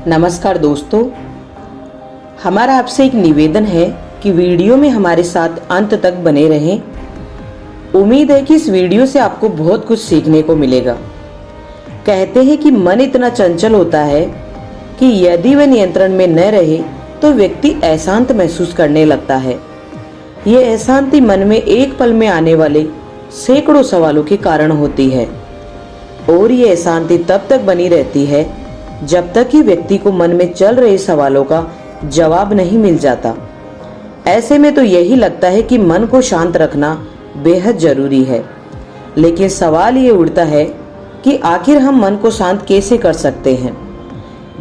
नमस्कार दोस्तों, हमारा आपसे एक निवेदन है कि वीडियो में हमारे साथ अंत तक बने रहें। उम्मीद है कि इस वीडियो से आपको बहुत कुछ सीखने को मिलेगा। कहते हैं कि मन इतना चंचल होता है कि यदि वह नियंत्रण में न रहे तो व्यक्ति अशांत महसूस करने लगता है। ये अशांति मन में एक पल में आने वाले सैकड़ों सवालों के कारण होती है और ये अशांति तब तक बनी रहती है जब तक कि व्यक्ति को मन में चल रहे सवालों का जवाब नहीं मिल जाता। ऐसे में तो यही लगता है कि मन को शांत रखना बेहद जरूरी है, लेकिन सवाल ये उठता है कि आखिर हम मन को शांत कैसे कर सकते हैं।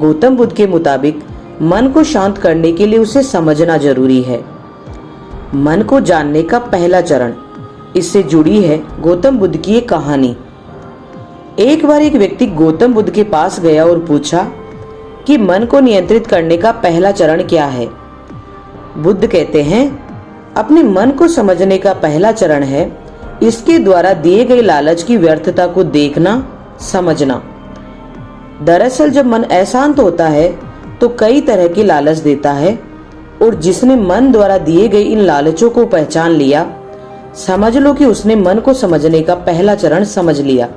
गौतम बुद्ध के मुताबिक मन को शांत करने के लिए उसे समझना जरूरी है। मन को जानने का पहला चरण, इससे जुड़ी है गौतम बुद्ध की एक कहानी। एक बार एक व्यक्ति गौतम बुद्ध के पास गया और पूछा कि मन को नियंत्रित करने का पहला चरण क्या है। बुद्ध कहते हैं, अपने मन को समझने का पहला चरण है इसके द्वारा दिए गए लालच की व्यर्थता को देखना, समझना। दरअसल जब मन अशांत होता है तो कई तरह के लालच देता है और जिसने मन द्वारा दिए गए इन लालचों को पहचान लिया, समझ लो कि उसने मन को समझने का पहला चरण समझ लिया।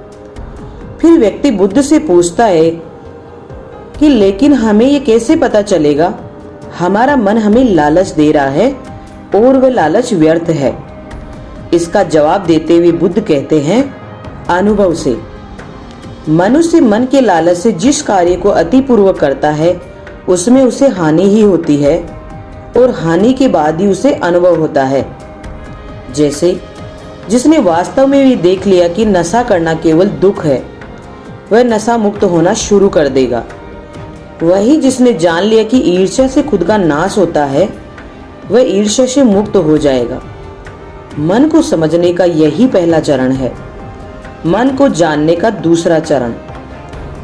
फिर व्यक्ति बुद्ध से पूछता है कि लेकिन हमें ये कैसे पता चलेगा हमारा मन हमें लालच दे रहा है और वह लालच व्यर्थ है। इसका जवाब देते हुए बुद्ध कहते हैं, अनुभव से। मनुष्य मन के लालच से जिस कार्य को अतिपूर्वक करता है उसमें उसे हानि ही होती है और हानि के बाद ही उसे अनुभव होता है। जैसे जिसने वास्तव में भी देख लिया कि नशा करना केवल दुख है, वह नशा मुक्त होना शुरू कर देगा। वही जिसने जान लिया कि ईर्ष्या से खुद का नाश होता है, वह ईर्ष्या से मुक्त हो जाएगा। मन को समझने का यही पहला चरण है। मन को जानने का दूसरा चरण,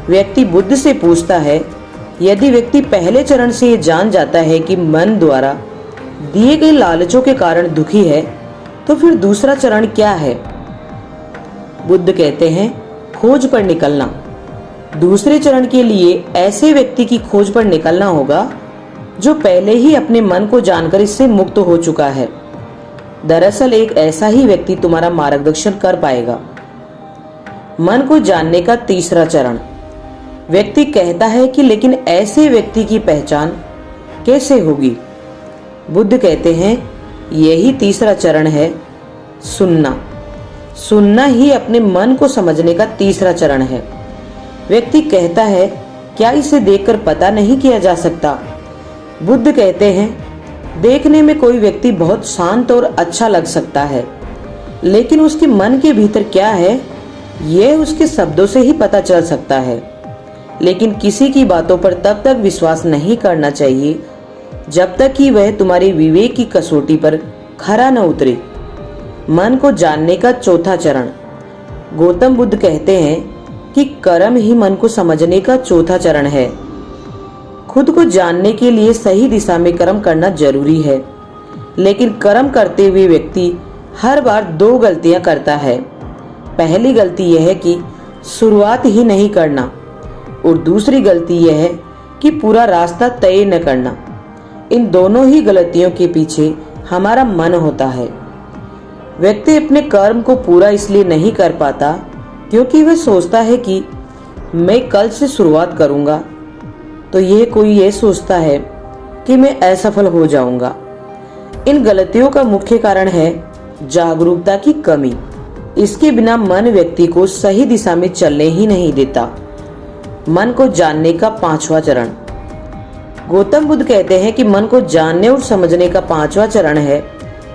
व्यक्ति बुद्ध से पूछता है, यदि व्यक्ति पहले चरण से ये जान जाता है कि मन द्वारा दिए गए लालचों के कारण दुखी है, तो फिर दूसरा चरण क्या है। बुद्ध कहते हैं, खोज पर निकलना। दूसरे चरण के लिए ऐसे व्यक्ति की खोज पर निकलना होगा जो पहले ही अपने मन को जानकर इससे मुक्त हो चुका है। दरअसल एक ऐसा ही व्यक्ति तुम्हारा मार्गदर्शन कर पाएगा। मन को जानने का तीसरा चरण, व्यक्ति कहता है कि लेकिन ऐसे व्यक्ति की पहचान कैसे होगी। बुद्ध कहते हैं, यही तीसरा चरण है, सुनना। सुनना ही अपने मन को समझने का तीसरा चरण है। व्यक्ति कहता है, क्या इसे देखकर पता नहीं किया जा सकता। बुद्ध कहते हैं, देखने में कोई व्यक्ति बहुत शांत और अच्छा लग सकता है, लेकिन उसके मन के भीतर क्या है यह उसके शब्दों से ही पता चल सकता है। लेकिन किसी की बातों पर तब तक विश्वास नहीं करना चाहिए जब तक कि वह तुम्हारे विवेक की कसौटी पर खरा न उतरे। मन को जानने का चौथा चरण, गौतम बुद्ध कहते हैं कि कर्म ही मन को समझने का चौथा चरण है। खुद को जानने के लिए सही दिशा में कर्म करना जरूरी है, लेकिन कर्म करते हुए व्यक्ति हर बार दो गलतियां करता है। पहली गलती यह है कि शुरुआत ही नहीं करना और दूसरी गलती यह है कि पूरा रास्ता तय न करना। इन दोनों ही गलतियों के पीछे हमारा मन होता है। व्यक्ति अपने कर्म को पूरा इसलिए नहीं कर पाता क्योंकि वह सोचता है कि मैं कल से शुरुआत करूंगा तो कोई ये सोचता है कि मैं असफल हो जाऊंगा। इन गलतियों का मुख्य कारण है जागरूकता की कमी। इसके बिना मन व्यक्ति को सही दिशा में चलने ही नहीं देता। मन को जानने का पांचवा चरण, गौतम बुद्ध कहते हैं कि मन को जानने और समझने का पांचवा चरण है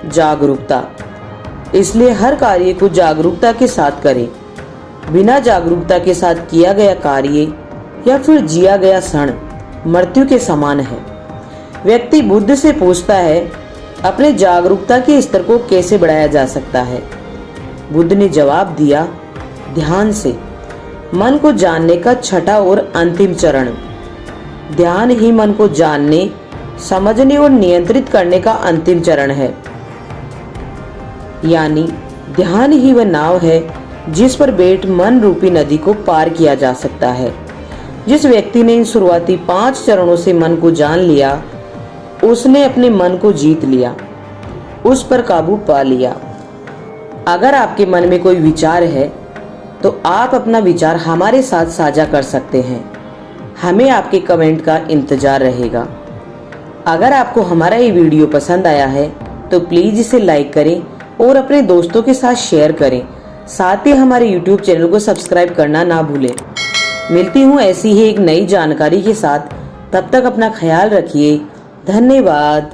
जागरूकता। इसलिए हर कार्य को जागरूकता के साथ करें। बिना जागरूकता के साथ किया गया कार्य या फिर जिया गया क्षण मृत्यु के समान है। व्यक्ति बुद्ध से पूछता है, अपने जागरूकता के स्तर को कैसे बढ़ाया जा सकता है। बुद्ध ने जवाब दिया, ध्यान से। मन को जानने का छठा और अंतिम चरण, ध्यान ही मन को जानने, समझने और नियंत्रित करने का अंतिम चरण है। यानी ध्यान ही वह नाव है जिस पर बैठ मन रूपी नदी को पार किया जा सकता है। जिस व्यक्ति ने इन शुरुआती 5 चरणों से मन को जान लिया, उसने अपने मन को जीत लिया, उस पर काबू पा लिया। अगर आपके मन में कोई विचार है तो आप अपना विचार हमारे साथ साझा कर सकते हैं। हमें आपके कमेंट का इंतजार रहेगा। अगर आपको हमारा ये वीडियो पसंद आया है तो प्लीज़ इसे लाइक करें और अपने दोस्तों के साथ शेयर करें। साथ ही हमारे YouTube चैनल को सब्सक्राइब करना ना भूलें। मिलती हूँ ऐसी ही एक नई जानकारी के साथ। तब तक अपना ख्याल रखिए। धन्यवाद।